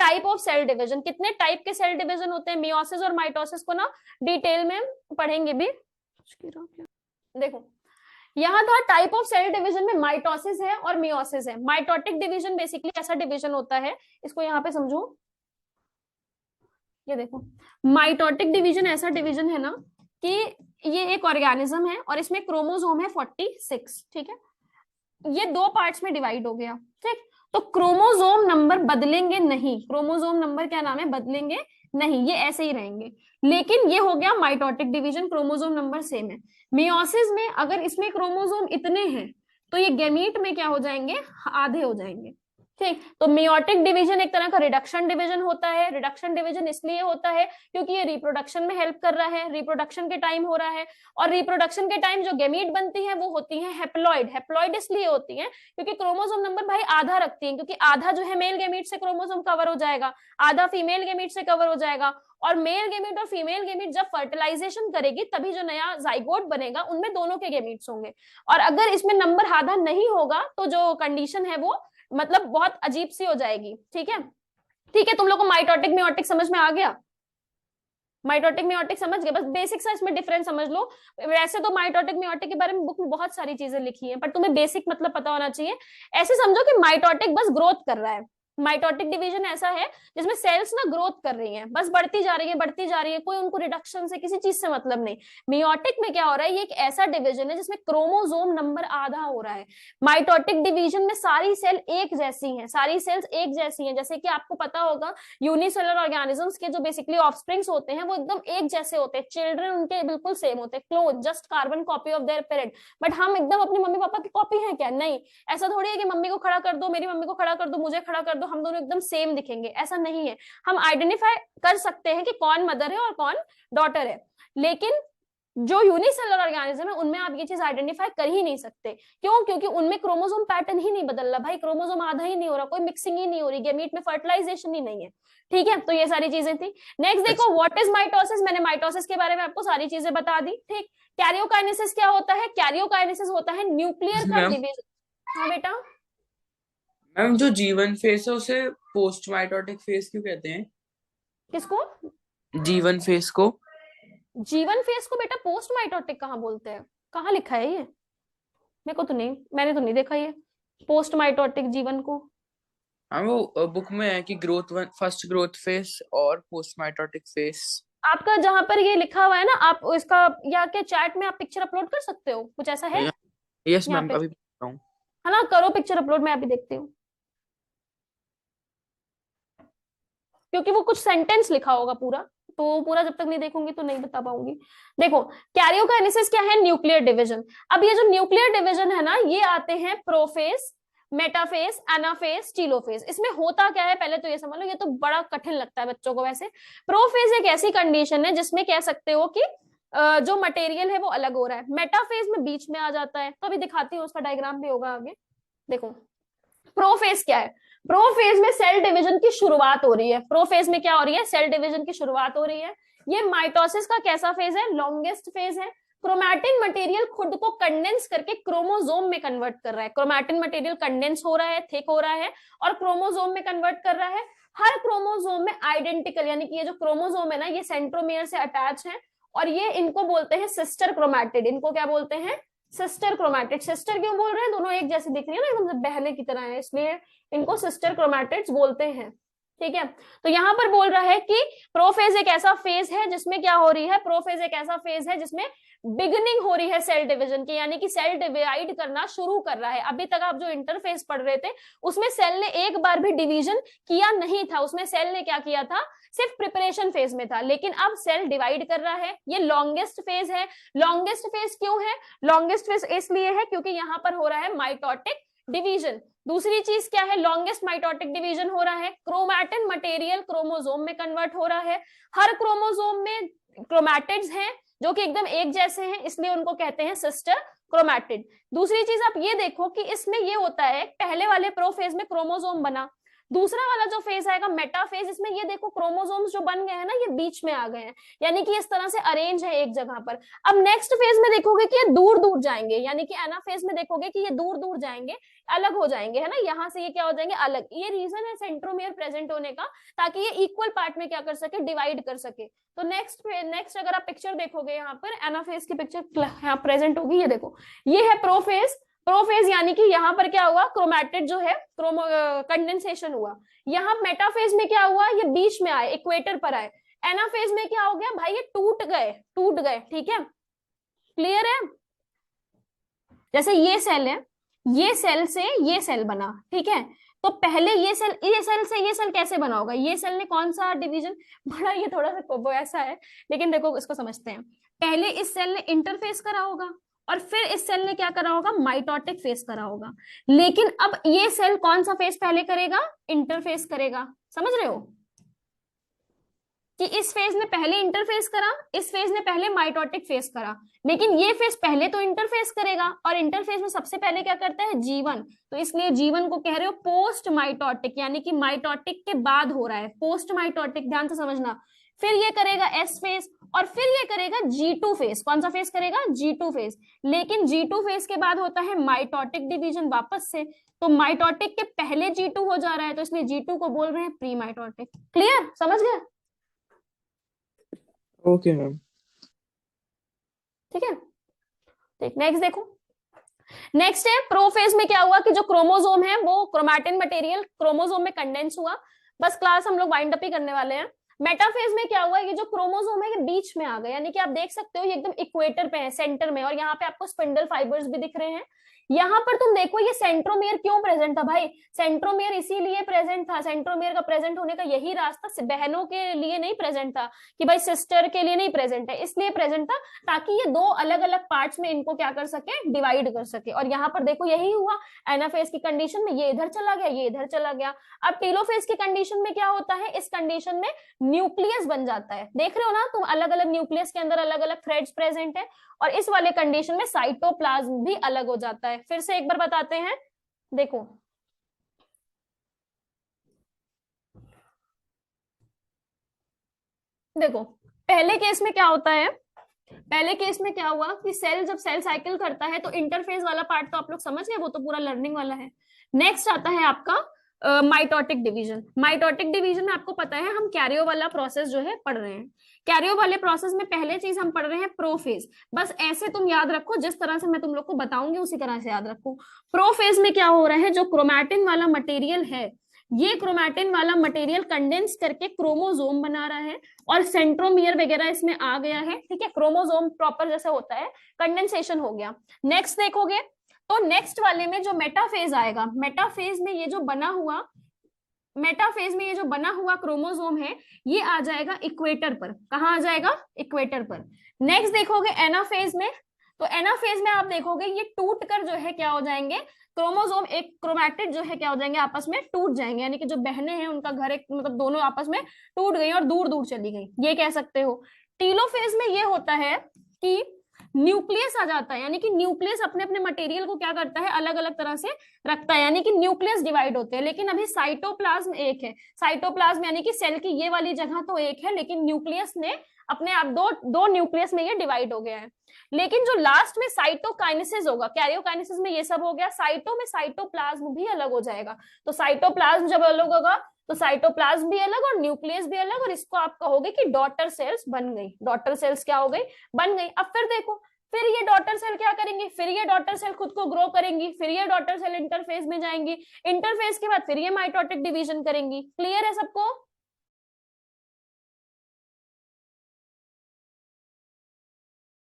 Type of cell division, कितने type के cell division होते हैं, मियोसिस और माइटोसिस को ना डिटेल में पढ़ेंगे भी। देखो यहाँ था टाइप ऑफ सेल डिवीजन में माइटोसिस है और मियोसिस है। माइटोटिक डिवीजन बेसिकली ऐसा डिवीजन होता है, इसको यहाँ पे समझो, ये देखो माइटोटिक डिवीजन ऐसा डिवीजन है ना कि ये एक ऑर्गेनिज्म है और इसमें क्रोमोसोम है 46, ठीक है, ये दो पार्ट्स में डिवाइड हो गया, ठीक। तो क्रोमोसोम नंबर बदलेंगे नहीं, क्रोमोसोम नंबर क्या नाम है, बदलेंगे नहीं, ये ऐसे ही रहेंगे। लेकिन ये हो गया mitotic division, chromosome number same है। मियोसिस में अगर इसमें क्रोमोसोम इतने हैं तो ये गैमीट में क्या हो जाएंगे, आधे हो जाएंगे, ठीक। तो मियोटिक डिवीजन एक तरह का रिडक्शन डिवीजन होता है। रिडक्शन डिवीजन इसलिए होता है क्योंकि ये रिप्रोडक्शन में हेल्प कर रहा है, रिप्रोडक्शन के टाइम हो रहा है, और रिप्रोडक्शन के टाइम जो गैमीट बनती है वो होती है हैप्लॉइड। हैप्लॉइड इसलिए होती है क्योंकि क्रोमोसोम नंबर भाई आधा रखती है, क्योंकि आधा जो है मेल गैमीट से क्रोमोसोम कवर हो जाएगा, आधा फीमेल गैमीट से कवर हो जाएगा, और मेल गैमीट और फीमेल गैमीट जब फर्टिलाइजेशन करेगी तभी जो नया जाइगोट बनेगा उनमें दोनों के गैमीट्स होंगे। और अगर इसमें नंबर आधा नहीं होगा तो जो कंडीशन है वो मतलब बहुत अजीब सी हो जाएगी, ठीक है। ठीक है, तुम लोग को माइटोटिक मियोटिक समझ में आ गया, माइटोटिक मियोटिक समझ गए, बस बेसिक सा इसमें डिफरेंस समझ लो। वैसे तो माइटोटिक मियोटिक के बारे में बुक में बहुत सारी चीजें लिखी हैं, पर तुम्हें बेसिक मतलब पता होना चाहिए। ऐसे समझो कि माइटोटिक बस ग्रोथ कर रहा है। माइटोटिक डिवीजन ऐसा है जिसमें सेल्स ना ग्रोथ कर रही हैं, बस बढ़ती जा रही है, बढ़ती जा रही है, कोई उनको रिडक्शन से किसी चीज से मतलब नहीं। मियोटिक में क्या हो रहा है, ये एक ऐसा डिवीजन है जिसमें क्रोमोसोम नंबर आधा हो रहा है। माइटोटिक डिवीजन में सारी सेल एक जैसी हैं, सारी सेल्स एक जैसी हैं। जैसे कि आपको पता होगा यूनिसेलुलर ऑर्गेनिजम्स के जो बेसिकली ऑफस्प्रिंग्स होते हैं वो एकदम एक जैसे होते हैं, चिल्ड्रन उनके बिल्कुल सेम होते हैं, clone, just carbon copy of their parent. But हम एकदम अपनी मम्मी पापा की कॉपी है क्या, नहीं। ऐसा थोड़ी है कि मम्मी को खड़ा कर दो, मेरी मम्मी को खड़ा कर दो, मुझे खड़ा कर दो, हम दोनों एकदम सेम दिखेंगे, ऐसा नहीं है। हम आइडेंटिफाई कर सकते हैं कि कौन मदर है और कौन डॉटर है, लेकिन जो यूनिसेलुलर ऑर्गेनिज्म है उनमें आप ये चीज आइडेंटिफाई कर ही नहीं सकते। क्यों? क्योंकि उनमें क्रोमोसोम पैटर्न ही नहीं बदल रहा भाई, क्रोमोसोम आधा ही नहीं हो रहा, कोई मिक्सिंग ही नहीं हो रही, गैमीट में फर्टिलाइजेशन ही नहीं है, ठीक है। तो ये सारी चीजें थी। नेक्स्ट देखो व्हाट इज माइटोसिस, मैंने माइटोसिस के बारे में आपको सारी चीजें बता दी, ठीक। कैरियोकाइनेसिस क्या होता है, कैरियोकाइनेसिस होता है न्यूक्लियर का मैम डिवीजन। हाँ बेटा। मैम जो जीवन फेस है उसे पोस्ट माइटोटिक फेस क्यों कहते हैं? किसको? जीवन फेस को। जीवन फेस को बेटा पोस्ट माइटोटिक कहाँ बोलते हैं, कहाँ लिखा है ये? मेरे को तो नहीं, मैंने तो नहीं देखा ये पोस्ट माइटोटिक जीवन को। हाँ वो बुक में है कि ग्रोथ फर्स्ट ग्रोथ फेस और पोस्ट माइटोटिक फेस। आपका जहां पर ये लिखा हुआ है ना, आप इसका या के चैट में आप पिक्चर अपलोड कर सकते हो, कुछ ऐसा है यस यहाँ मैम, पे? अभी बता रहा हूँ। है ना, करो पिक्चर अपलोड, मैं अभी देखती हूँ, क्योंकि वो कुछ सेंटेंस लिखा होगा पूरा, तो पूरा जब तक नहीं देखूंगी तो नहीं बता पाऊंगी। देखो कैरियोकाइनेसिस क्या है, न्यूक्लियर डिवीजन। अब ये जो न्यूक्लियर डिवीजन है ना, ये आते हैं प्रोफेज, मेटाफेज, एनाफेज, टीलोफेज। इसमें होता क्या है पहले तो ये समझ लो, ये तो बड़ा कठिन लगता है बच्चों को वैसे। प्रोफेज एक ऐसी कंडीशन है जिसमें कह सकते हो कि जो मटेरियल है वो अलग हो रहा है। मेटाफेज में बीच में आ जाता है, तो अभी दिखाती हूँ, उसका डायग्राम भी होगा आगे। देखो प्रोफेज क्या है, प्रोफेज में सेल डिवीजन की शुरुआत हो रही है। प्रोफेज में क्या हो रही है, सेल डिवीजन की शुरुआत हो रही है। ये माइटोसिस का कैसा फेज है, लॉन्गेस्ट फेज है। क्रोमैटिन मटेरियल खुद को कंडेंस करके क्रोमोसोम में कन्वर्ट कर रहा है, क्रोमैटिन मटेरियल कंडेंस हो रहा है, थिक हो रहा है, और क्रोमोसोम में कन्वर्ट कर रहा है। हर क्रोमोसोम में आइडेंटिकल, यानी कि ये जो क्रोमोसोम है ना, ये सेंट्रोमियर से अटैच है, और ये इनको बोलते हैं सिस्टर क्रोमैटिड। इनको क्या बोलते हैं, सिस्टर क्रोमैटिड। सिस्टर क्यों बोल रहे हैं, दोनों एक जैसी दिख रही है ना, एकदम बहने की तरह है, इसलिए इनको सिस्टर क्रोमैटिड्स बोलते हैं, ठीक है। तो यहां पर बोल रहा है कि प्रोफेज एक ऐसा फेज है जिसमें क्या हो रही है, प्रोफेज एक ऐसा फेज है जिसमें बिगिनिंग हो रही है सेल डिवीजन की, यानी कि सेल डिवाइड करना शुरू कर रहा है। अभी तक आप जो इंटरफेस पढ़ रहे थे उसमें सेल ने एक बार भी डिवीजन किया नहीं था, उसमें सेल ने क्या किया था, सिर्फ प्रिपरेशन फेज में था। लेकिन अब सेल डिवाइड कर रहा है, ये लॉन्गेस्ट फेज है। लॉन्गेस्ट फेज क्यों है, लॉन्गेस्ट फेज इसलिए है क्योंकि यहाँ पर हो रहा है माइटोटिक डिवीजन। दूसरी चीज क्या है, लॉन्गेस्ट माइटोटिक डिवीजन हो रहा है, क्रोमैटिन मटेरियल क्रोमोसोम में कन्वर्ट हो रहा है। हर क्रोमोसोम में क्रोमैटिड्स हैं जो कि एकदम एक जैसे हैं, इसलिए उनको कहते हैं सिस्टर क्रोमैटिड। दूसरी चीज आप ये देखो कि इसमें ये होता है, पहले वाले प्रोफेज में क्रोमोसोम बना, दूसरा वाला जो फेज आएगा मेटाफेज, इसमें ये देखो क्रोमोसोम्स जो बन गए हैं ना ये बीच में आ गए हैं, यानी कि इस तरह से अरेंज है एक जगह पर। अब नेक्स्ट फेज में देखोगे कि ये दूर दूर जाएंगे, यानी कि एनाफेज में देखोगे कि ये दूर दूर जाएंगे, अलग हो जाएंगे, है ना, यहाँ से ये क्या हो जाएंगे अलग। ये रीजन है सेंट्रोमियर प्रेजेंट होने का, ताकि ये इक्वल पार्ट में क्या कर सके, डिवाइड कर सके। तो नेक्स्ट अगर आप पिक्चर देखोगे यहाँ पर एनाफेज की पिक्चर यहाँ प्रेजेंट होगी, ये देखो ये है प्रोफेज। प्रोफेज यानी कि यहाँ पर क्या हुआ, क्रोमैटिड जो है कंडेंसेशन हुआ। यहाँ मेटाफेज में क्या हुआ, ये बीच में आए, इक्वेटर पर आए। एनाफेज में क्या हो गया भाई, ये टूट गए, ठीक है, क्लियर है। जैसे ये सेल है, ये सेल से ये सेल बना, ठीक है, तो पहले ये सेल से ये सेल कैसे बना होगा, ये सेल ने कौन सा डिवीजन, बड़ा ये थोड़ा सा ऐसा है, लेकिन देखो इसको समझते हैं। पहले इस सेल ने इंटरफेस करा होगा और फिर इस सेल ने क्या करा होगा, माइटोटिक फेस करा होगा। लेकिन अब ये सेल कौन सा फेस पहले करेगा, इंटरफेस करेगा, समझ रहे हो कि इस फेज ने पहले इंटरफेस करा, इस फेज ने पहले माइटोटिक फेस करा, लेकिन ये फेज पहले तो इंटरफेस करेगा, और इंटरफेस में सबसे पहले क्या करता है, जीवन। तो इसलिए जीवन को कह रहे हो पोस्ट माइटोटिक, यानी कि माइटोटिक के बाद हो रहा है, पोस्ट माइटोटिक, ध्यान से समझना। फिर ये करेगा एस फेज, और फिर ये करेगा G2 फेज। कौन सा फेज करेगा, G2 फेज। लेकिन G2 फेज के बाद होता है माइटोटिक डिवीजन वापस से, तो माइटोटिक के पहले G2 हो जा रहा है, तो इसलिए G2 को बोल रहे हैं प्री माइटोटिक। क्लियर, समझ गए, ओके मैम। ठीक है। ठीक, नेक्स्ट देखो, नेक्स्ट है प्रोफेज में क्या हुआ कि जो क्रोमोसोम है वो क्रोमैटिन मटेरियल क्रोमोसोम में कंडेंस हुआ। बस क्लास हम लोग वाइंड अप ही करने वाले हैं। मेटाफेज में क्या हुआ, ये जो क्रोमोसोम है ये बीच में आ गए, यानी कि आप देख सकते हो ये एकदम इक्वेटर पे है, सेंटर में, और यहाँ पे आपको स्पिंडल फाइबर्स भी दिख रहे हैं। यहाँ पर तुम देखो ये सेंट्रोमियर क्यों प्रेजेंट था भाई, सेंट्रोमियर इसीलिए प्रेजेंट था, सेंट्रोमियर का प्रेजेंट होने का यही रास्ता बहनों के लिए नहीं प्रेजेंट था कि भाई सिस्टर के लिए नहीं प्रेजेंट है, इसलिए प्रेजेंट था ताकि ये दो अलग अलग पार्ट्स में इनको क्या कर सके, डिवाइड कर सके। और यहाँ पर देखो यही हुआ, एनाफेज की कंडीशन में ये इधर चला गया, ये इधर चला गया। अब टेलोफेज की कंडीशन में क्या होता है, इस कंडीशन में न्यूक्लियस बन जाता है, देख रहे हो ना तुम, अलग अलग न्यूक्लियस के अंदर अलग अलग थ्रेड्स प्रेजेंट है, और इस वाले कंडीशन में साइटोप्लाज्म भी अलग हो जाता है। फिर से एक बार बताते हैं, देखो देखो पहले केस में क्या होता है, पहले केस में क्या हुआ कि सेल जब सेल साइकिल करता है तो इंटरफेज वाला पार्ट तो आप लोग समझ गए, वो तो पूरा लर्निंग वाला है। नेक्स्ट आता है आपका माइटोटिक डिवीजन। माइटोटिक डिवीजन में आपको पता है हम कैरियो वाला प्रोसेस जो है पढ़ रहे हैं। कैरियो वाले प्रोसेस में पहले चीज हम पढ़ रहे हैं प्रोफेज। बस ऐसे तुम याद रखो, जिस तरह से मैं तुम लोग को बताऊंगी उसी तरह से याद रखो। प्रोफेज में क्या हो रहा है, जो क्रोमैटिन वाला मटेरियल है, ये क्रोमैटिन वाला मटेरियल कंडेंस करके क्रोमोसोम बना रहा है, और सेंट्रोमियर वगैरह इसमें आ गया है, ठीक है, क्रोमोसोम प्रॉपर जैसे होता है, कंडेंसेशन हो गया। नेक्स्ट देखोगे तो नेक्स्ट वाले में जो मेटाफेज आएगा, मेटाफेज में ये जो बना हुआ, मेटाफेज में ये जो बना हुआ क्रोमोसोम है ये आ जाएगा इक्वेटर पर। कहाँ आ जाएगा, इक्वेटर पर। नेक्स्ट देखोगे एनाफेज में, तो एनाफेज में आप देखोगे ये टूट कर जो है क्या हो जाएंगे, क्रोमोसोम एक क्रोमैटिड जो है क्या हो जाएंगे, आपस में टूट जाएंगे, यानी कि जो बहनें हैं उनका घर एक मतलब दोनों आपस में टूट गई और दूर दूर चली गई, ये कह सकते हो। टीलोफेज में ये होता है कि न्यूक्लियस आ जाता है, यानी कि न्यूक्लियस अपने अपने मटेरियल को क्या करता है, अलग अलग तरह से रखता है, यानी कि न्यूक्लियस डिवाइड होते हैं। लेकिन अभी साइटोप्लाज्म एक है, साइटोप्लाज्म यानी कि सेल की ये वाली जगह तो एक है, लेकिन न्यूक्लियस ने अपने आप दो न्यूक्लियस में ये डिवाइड हो गया है। लेकिन जो लास्ट में साइटोकाइनेसिस होगा, कैरियोकाइनेसिस में ये सब हो गया, साइटो में साइटोप्लाज्म भी अलग हो जाएगा। तो साइटोप्लाज्म जब अलग होगा तो साइटोप्लाज्म भी अलग और न्यूक्लियस भी अलग, और इसको आप कहोगे कि डॉटर सेल्स बन गई, डॉटर सेल्स क्या हो गई, बन गई। अब फिर देखो, फिर ये डॉटर सेल क्या करेंगी, फिर ये डॉटर सेल खुद को ग्रो करेंगी, फिर ये डॉटर सेल इंटरफेज में जाएंगी, इंटरफेज के बाद फिर ये माइटोटिक डिवीजन करेंगी। क्लियर है सबको,